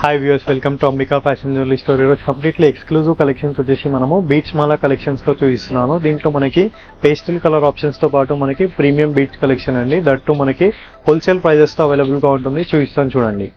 Hi viewers, welcome to Ambika fashion jewellery store. ఈరోజు completely exclusive collections వచ్చేసి మనము beats మాలా collections తో చూపిస్తున్నాను. దీంట్లో మనకి పేస్టల్ కలర్ ఆప్షన్స్ తో పాటు మనకి ప్రీమియం బీట్స్ కలెక్షన్ అండి. దట్టు మనకి హోల్సేల్ ప్రైజెస్ తో అవైలబుల్ గా ఉంటుంది. చూపిస్తాను చూడండి.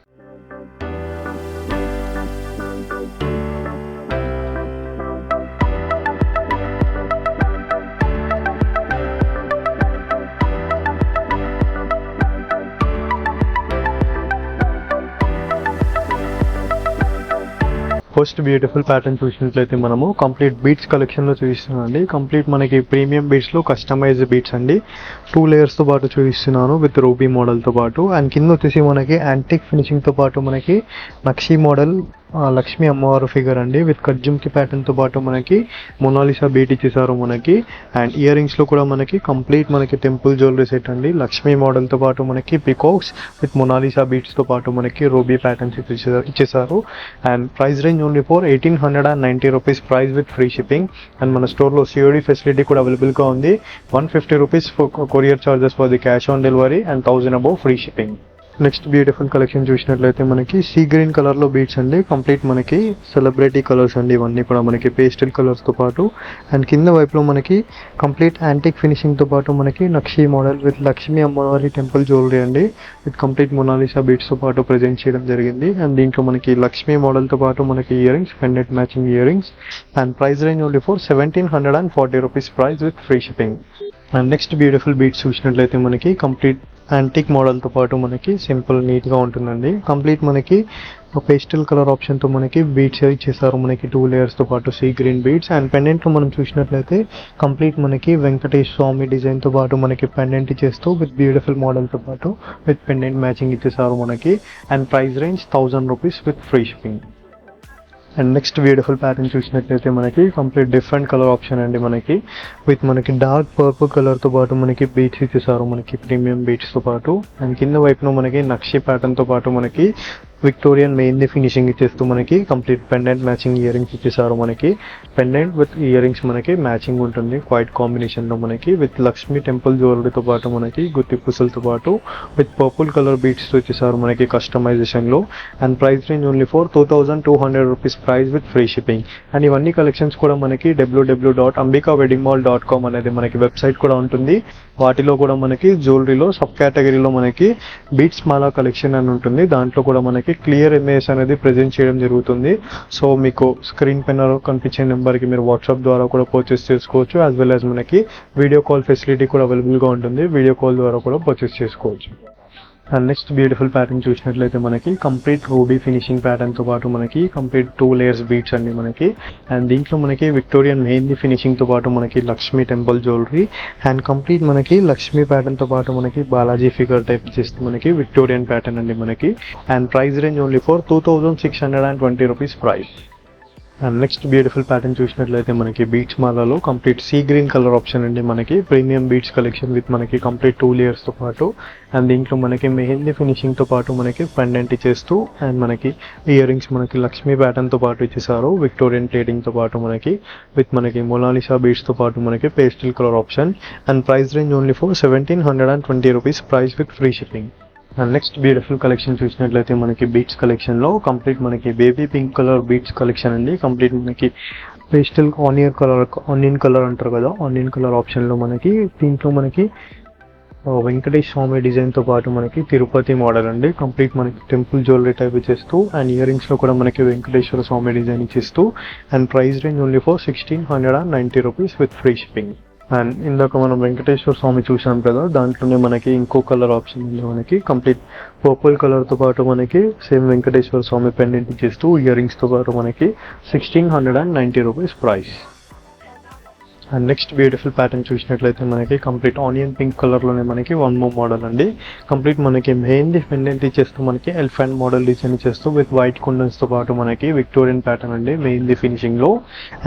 ఫస్ట్ బ్యూటిఫుల్ ప్యాటర్న్ చూసినట్లయితే మనము కంప్లీట్ బీట్స్ కలెక్షన్ లో చూపిస్తున్నానండి. కంప్లీట్ మనకి ప్రీమియం బీట్స్ లో కస్టమైజ్డ్ బీట్స్ అండి. 2 layers తో పాటు చూపిస్తున్నాను విత్ రూబీ మోడల్ తో పాటు. అండ్ కింద వచ్చేసి మనకి యాంటిక్ ఫినిషింగ్ తో పాటు మనకి నక్షి మోడల్ లక్ష్మీ అమ్మవారు ఫిగర్ అండి విత్ కట్జుమ్కి ప్యాటర్న్ తో పాటు మనకి మొనాలిసా బీట్ ఇచ్చేసారు మనకి. అండ్ ఇయర్ రింగ్స్ లో కూడా మనకి కంప్లీట్ మనకి టెంపుల్ జ్యువెలరీ సెట్ అండి. లక్ష్మీ మోడల్ తో పాటు మనకి పికాక్స్ విత్ మొనాలిసా బీట్స్ తో పాటు మనకి రూబీ ప్యాటర్న్స్ ఇచ్చేసారు. And price range only for 1890 rupees price with free shipping. And మన స్టోర్ లో సిఓడి ఫెసిలిటీ కూడా అవైలబుల్ గా ఉంది. 150 rupees for courier charges for the cash on delivery and 1000 above free shipping. Next beautiful collection చూసినట్లయితే మనకి see green colour లో beats అండి. Complete మనకి సెలబ్రిటీ కలర్స్ అండి. ఇవన్నీ కూడా మనకి పేస్టల్ కలర్స్ తో పాటు. అండ్ కింద వైపులో మనకి కంప్లీట్ యాంటిక్ ఫినిషింగ్ తో పాటు మనకి నక్షి మోడల్ విత్ లక్ష్మీ అమ్మవారి టెంపుల్ జ్యువెలరీ అండి విత్ కంప్లీట్ మొనాలిసా బీట్స్ తో పాటు ప్రెజెంట్ చేయడం జరిగింది. అండ్ దీంట్లో మనకి లక్ష్మీ మోడల్ తో పాటు మనకి ear rings, pendant matching ear rings. And price range only for 1740 rupees price with free shipping. And next beautiful beats చూసినట్లయితే మనకి కంప్లీట్ యాంటిక్ మోడల్ తో పాటు మనకి సింపుల్ నీట్ గా ఉంటుందండి. కంప్లీట్ మనకి పేస్టల్ కలర్ ఆప్షన్ తో మనకి బీట్స్ ఇచ్చేసారు మనకి 2 layers తో పాటు sea green beats. And pendant లో మనం చూసినట్లయితే కంప్లీట్ మనకి వెంకటేష్ స్వామి డిజైన్ తో పాటు మనకి పెండెంట్ ఇచ్చేస్తూ విత్ బ్యూటిఫుల్ మోడల్ తో పాటు విత్ పెండెంట్ మ్యాచింగ్ ఇచ్చేసారు మనకి. And price range 1000 rupees with free shipping. And next beautiful pattern చూసినట్లయితే మనకి కంప్లీట్ డిఫరెంట్ కలర్ ఆప్షన్ అండి మనకి విత్ మనకి డార్క్ పర్పుల్ కలర్ తో పాటు మనకి బీట్స్ ఇచ్చేసారు మనకి ప్రీమియం బీట్స్ తో పాటు. అండ్ కింద వైపున మనకి నక్షి ప్యాటర్న్ తో పాటు మనకి విక్టోరియన్ మెయిన్ ఫినిషింగ్ ఇచ్చేస్తూ మనకి complete pendant matching ear rings ఇచ్చేసారు మనకి. పెండెంట్ విత్ ఇయర్ రింగ్స్ మనకి మ్యాచింగ్ ఉంటుంది క్వైట్ కాంబినేషన్ లో మనకి విత్ లక్ష్మీ టెంపుల్ జ్యువెలరీతో పాటు మనకి గుత్తి పుసలతో పాటు విత్ పర్పుల్ కలర్ బీట్స్ తో ఇచ్చేసారు మనకి కస్టమైజేషన్ లో. And price range only for 2200 rupees price with free shipping. And ఇవన్నీ కలెక్షన్స్ కూడా మనకి www.ambikaweddingmall.com అనేది మనకి వెబ్సైట్ కూడా ఉంటుంది. వాటిలో కూడా మనకి జ్యువెలరీలో సబ్ కేటగిరీలో మనకి బీట్స్ మాలా కలెక్షన్ అని ఉంటుంది. దాంట్లో కూడా మనకి క్లియర్ ఇమేజ్ అనేది ప్రెజెంట్ చేయడం జరుగుతుంది. సో మీకు స్క్రీన్ పైన కనిపించే నెంబర్కి మీరు వాట్సాప్ ద్వారా కూడా పర్చేస్ చేసుకోవచ్చు. యాజ్ వెల్ యాజ్ మనకి వీడియో కాల్ ఫెసిలిటీ కూడా అవైలబుల్ గా ఉంటుంది. వీడియో కాల్ ద్వారా కూడా పర్చేస్ చేసుకోవచ్చు. అండ్ నెక్స్ట్ బ్యూటిఫుల్ ప్యాటర్న్ చూసినట్లయితే మనకి కంప్లీట్ రూబీ ఫినిషింగ్ ప్యాటర్న్ తో పాటు మనకి కంప్లీట్ 2 layers బీట్స్ అండి మనకి. అండ్ దీంట్లో మనకి విక్టోరియన్ మెయిన్ ఫినిషింగ్ తో పాటు మనకి Lakshmi temple jewellery and complete మనకి లక్ష్మీ ప్యాటర్న్ తో పాటు మనకి బాలాజీ ఫిగర్ టైప్ చేస్తే మనకి విక్టోరియన్ ప్యాటర్న్ అండి మనకి. And price range only for 2620 rupees price. And next beautiful pattern చూసినట్లయితే మనకి బీట్స్ మాలలో complete sea green colour option అండి మనకి ప్రీమియం బీట్స్ కలెక్షన్ విత్ మనకి కంప్లీట్ 2 layers తో పాటు. అండ్ దీంట్లో మనకి మెహందీ ఫినిషింగ్ తో పాటు మనకి పెండెంట్ ఇచ్చేస్తూ అండ్ మనకి ఇయర్ రింగ్స్ మనకి లక్ష్మీ ప్యాటర్న్ తో పాటు ఇచ్చేసారు విక్టోరియన్ ప్లేటింగ్ తో పాటు మనకి విత్ మనకి మొనాలిసా బీట్స్ తో పాటు మనకి pastel colour option. And price range only for 1720 rupees price with free shipping. And next beautiful collection చూసినట్లయితే మనకి బీట్స్ కలెక్షన్ లో కంప్లీట్ మనకి baby pink colour beads collection అండి. కంప్లీట్ మనకి పేస్టల్ ఆనియన్ కలర్ అంటారు కదా, ఆనియన్ కలర్ ఆప్షన్ లో మనకి దీంట్లో మనకి వెంకటేష్ స్వామి డిజైన్ తో పాటు మనకి తిరుపతి మోడల్ అండి. కంప్లీట్ మనకి టెంపుల్ జ్యువెలరీ టైప్ ఇచ్చేస్తూ అండ్ ఇయర్ రింగ్స్ లో కూడా మనకి వెంకటేశ్వర స్వామి డిజైన్ ఇచ్చేస్తూ. And price range only for 1690 rupees with free shipping. And ఇందాక మనం వెంకటేశ్వర స్వామి చూసాం కదా, దాంట్లోనే మనకి ఇంకో కలర్ ఆప్షన్ ఉంది మనకి కంప్లీట్ పర్పుల్ కలర్ తో పాటు మనకి సేమ్ వెంకటేశ్వర స్వామి పెండెంట్ ఇచ్చేస్తూ ఇయర్ రింగ్స్ తో పాటు మనకి 1690 rupees price. And next beautiful pattern చూసినట్లయితే మనకి కంప్లీట్ ఆనియన్ పింక్ కలర్ లోనే మనకి 1 more మోడల్ అండి. కంప్లీట్ మనకి మెహందీ పెండెంట్ ఇచ్చేస్తూ మనకి ఎలిఫెంట్ మోడల్ డిజైన్ ఇచ్చేస్తూ విత్ వైట్ కుండన్స్ తో పాటు మనకి విక్టోరియన్ ప్యాటర్న్ అండి మెహందీ ఫినిషింగ్ లో.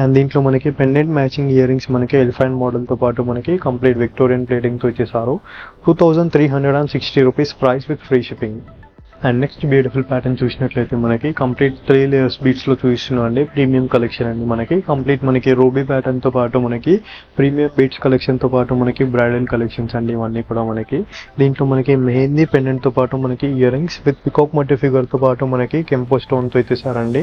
అండ్ దీంట్లో మనకి పెండెంట్ మ్యాచింగ్ ఇయర్ రింగ్స్ మనకి ఎలిఫెంట్ మోడల్ తో పాటు మనకి కంప్లీట్ విక్టోరియన్ ప్లేటింగ్ తో ఇచ్చేసారు. 2360 rupees price with free shipping. And next beautiful pattern చూసినట్లయితే మనకి కంప్లీట్ 3 లేయర్స్ బీట్స్ లో చూపిస్తున్నాం అండి. ప్రీమియం కలెక్షన్ అండి. మనకి రూబీ ప్యాటర్న్ తో పాటు మనకి ప్రీమియం బీట్స్ కలెక్షన్ తో పాటు మనకి బ్రైడల్ కలెక్షన్స్ అండి. ఇవన్నీ కూడా మనకి దీంట్లో మనకి మెహందీ పెండెంట్ తో పాటు మనకి ear rings with peacock motif figure తో పాటు మనకి కెంపో స్టోన్ తో ఇచ్చేసారండి.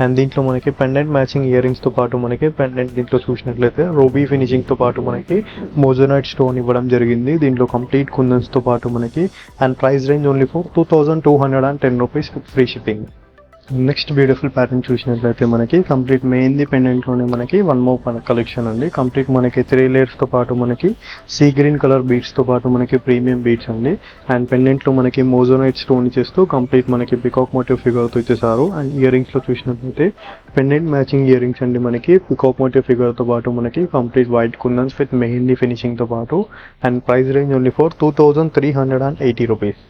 అండ్ దీంట్లో మనకి పెండెంట్ మ్యాచింగ్ ఇయర్ రింగ్స్ తో పాటు మనకి పెండెంట్ దీంట్లో చూసినట్లయితే రూబీ ఫినిషింగ్ తో పాటు మనకి మోజోనైట్ స్టోన్ ఇవ్వడం జరిగింది. దీంట్లో కంప్లీట్ కుందన్స్ తో పాటు మనకి and price range only for 2210 rupees with free shipping. Next beautiful pattern చూసినట్లయితే మనకి కంప్లీట్ మెహందీ పెండెంట్ లోనే మనకి వన్ మోర్ కలెక్షన్ అండి. కంప్లీట్ మనకి 3 లేయర్స్ తో పాటు మనకి సీ గ్రీన్ కలర్ బీట్స్ తో పాటు మనకి ప్రీమియం బీట్స్ అండి. అండ్ పెండెంట్ లో మనకి మోజోనైట్ స్టోన్ ఇచ్చేస్తూ కంప్లీట్ మనకి పికాక్ మోటివ్ ఫిగర్ తో ఇచ్చేసారు. అండ్ ఇయర్ రింగ్స్ లో చూసినట్లయితే పెండెంట్ మ్యాచింగ్ ఇయర్ రింగ్స్ అండి. మనకి పికాక్ మోటివ్ ఫిగర్ తో పాటు మనకి complete white kundans with mehndi finishing తో పాటు and price range only for 2380 rupees.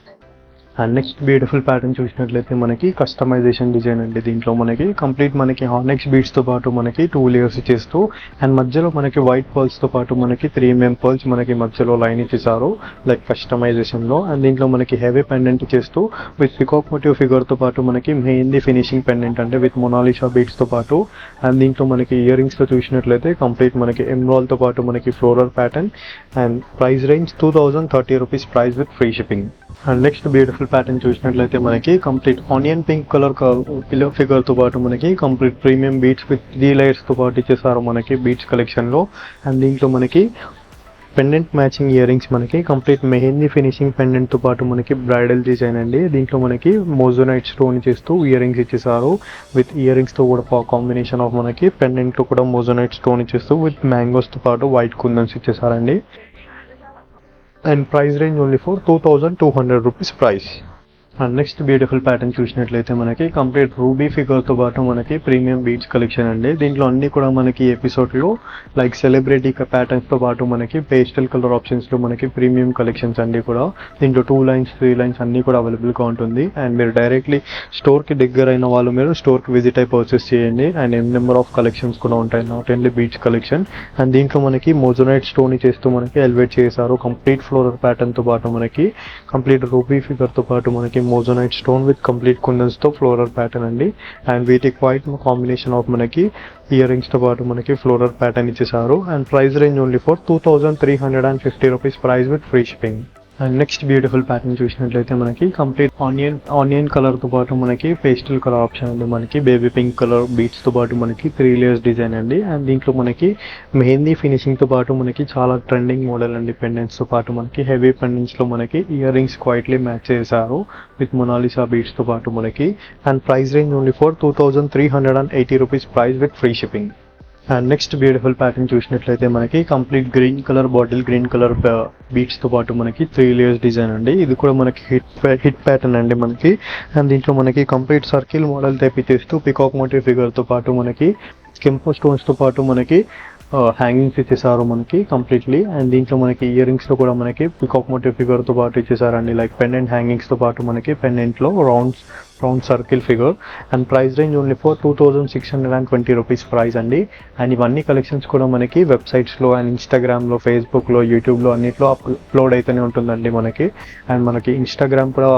And next beautiful pattern చూసినట్లయితే మనకి కస్టమైజేషన్ డిజైన్ అండి. దీంట్లో మనకి కంప్లీట్ మనకి హార్నెక్స్ బీడ్స్ తో పాటు మనకి 2 లేయర్స్ ఇచ్చేస్తూ అండ్ మధ్యలో మనకి వైట్ పర్ల్స్ తో పాటు మనకి 3 mm పర్ల్స్ మనకి మధ్యలో లైన్ ఇచ్చేసారు లైక్ కస్టమైజేషన్ లో. అండ్ దీంట్లో మనకి హెవీ పెండెంట్ ఇచ్చేస్తూ విత్ పికాక్ మోటివ్ ఫిగర్ తో పాటు మనకి మెహందీ ఫినిషింగ్ పెండెంట్ అంటే విత్ మొనాలిసా బీడ్స్ తో పాటు అండ్ దీంట్లో మనకి ఇయర్ రింగ్స్ లో చూసినట్లయితే కంప్లీట్ మనకి ఎమ్రాల్ తో పాటు మనకి floral pattern and price range 2030 rupees price with free shipping. And next beautiful pattern చూసినట్లయితే మనకి complete onion pink colour pillow figure తో పాటు మనకి complete premium beads with 3 layers తో పాటు ఇచ్చేసారు మనకి బీట్స్ కలెక్షన్ లో. అండ్ దీంట్లో మనకి పెండెంట్ మ్యాచింగ్ ఇయర్ రింగ్స్ మనకి కంప్లీట్ మెహందీ ఫినిషింగ్ పెండెంట్ తో పాటు మనకి బ్రైడల్ డిజైన్ అండి. దీంట్లో మనకి మోజోనైట్ స్టోన్ చేస్తూ ఇయర్ రింగ్స్ ఇచ్చేసారు విత్ ఇయర్ రింగ్స్ తో కూడా కాంబినేషన్ ఆఫ్ మనకి పెండెంట్ లో కూడా మోజోనైట్ స్టోన్ ఇచ్చేస్తూ విత్ మ్యాంగోస్ తో పాటు వైట్ కుందన్స్ ఇచ్చేసారండి. And price range only for 2200 rupees price. And next beautiful pattern చూసినట్లయితే మనకి కంప్లీట్ రూబీ ఫిగర్ తో పాటు మనకి ప్రీమియం బీడ్స్ కలెక్షన్ అండి. దీంట్లో అన్ని కూడా మనకి ఎపిసోడ్ లో లైక్ సెలబ్రిటీ ప్యాటర్న్స్ తో పాటు మనకి పేస్టల్ కలర్ ఆప్షన్స్ లో మనకి ప్రీమియం కలెక్షన్స్ అన్ని కూడా దీంట్లో 2 లైన్స్ 3 లైన్స్ అన్ని కూడా అవైలబుల్ గా ఉంటుంది. అండ్ మీరు డైరెక్ట్లీ స్టోర్ కి దగ్గర అయిన వాళ్ళు మీరు స్టోర్ కి విజిట్ అయి పర్చేస్ చేయండి. అండ్ నెంబర్ ఆఫ్ కలెక్షన్స్ కూడా ఉంటాయి, not only beads collection. And దీంట్లో మనకి మోజోనైట్ స్టోన్ చేస్తూ మనకి ఎలివేట్ చేశారు కంప్లీట్ ఫ్లోరల్ ప్యాటర్న్ తో పాటు మనకి కంప్లీట్ రూబీ ఫిగర్ తో పాటు మనకి మోజోనైట్ స్టోన్ విత్ కంప్లీట్ కుందన్స్ తో ఫ్లోరల్ ప్యాటర్న్ అండి. అండ్ వీటికి వైట్ కాంబినేషన్ ఆఫ్ మనకి ఇయర్ రింగ్స్ తో పాటు మనకి ఫ్లోరల్ ప్యాటర్న్ ఇచ్చేసారు. And price range only for 2350 rupees price with free shipping. And next beautiful pattern చూసినట్లయితే మనకి కంప్లీట్ ఆనియన్ కలర్ తో పాటు మనకి పేస్టల్ కలర్ ఆప్షన్ అండి. మనకి బేబీ పింక్ కలర్ బీట్స్ తో పాటు మనకి 3 లేయర్స్ డిజైన్ అండి. అండ్ దీంట్లో మనకి మెహందీ ఫినిషింగ్ తో పాటు మనకి చాలా ట్రెండింగ్ మోడల్ అండి. పెండెంట్స్ తో పాటు మనకి హెవీ పెండెంట్స్ లో మనకి ఇయర్ రింగ్స్ క్వైట్లీ మ్యాచ్ చేశారు విత్ మొనాలిసా బీట్స్ తో పాటు మనకి. And price range only for 2380 rupees price with free shipping. And next beautiful pattern చూసినట్లయితే మనకి complete green colour bottle green colour beads తో పాటు మనకి 3 లేయర్స్ డిజైన్ అండి. ఇది కూడా మనకి హిట్ ప్యాటర్న్ అండి మనకి. అండ్ దీంట్లో మనకి కంప్లీట్ సర్కిల్ మోడల్ తెప్పిస్తూ పికాక్ మోటివ్ ఫిగర్ తో పాటు మనకి కెంపో స్టోన్స్ తో పాటు మనకి హ్యాంగింగ్స్ ఇచ్చేసారు మనకి కంప్లీట్లీ. అండ్ దీంట్లో మనకి ఇయర్ రింగ్స్ లో కూడా మనకి పికాక్ మోటివ్ ఫిగర్ తో పాటు ఇచ్చేసారండి లైక్ పెండెంట్ హ్యాంగింగ్స్ తో పాటు మనకి పెండెంట్ లో round circle figure. And price range only for 2620 rupees price అండి. అండ్ ఇవన్నీ కలెక్షన్స్ కూడా మనకి వెబ్సైట్స్ లో అండ్ ఇన్స్టాగ్రామ్ లో ఫేస్బుక్ లో యూట్యూబ్ లో అన్నిట్లో అప్లోడ్ అయితేనే ఉంటుందండి మనకి. అండ్ మనకి ఇన్స్టాగ్రామ్ కూడా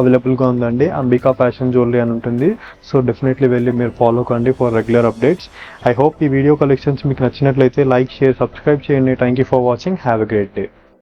అవైలబుల్ గా ఉందండి, అంబికా ఫ్యాషన్ జ్యువెలరీ అని ఉంటుంది. సో డెఫినెట్లీ వెళ్ళి మీరు ఫాలో కండి for regular updates. I hope ఈ వీడియో కలెక్షన్స్ మీకు నచ్చినట్లయితే లైక్ షేర్ సబ్స్క్రైబ్ చేయండి. Thank you for watching. Have a great day.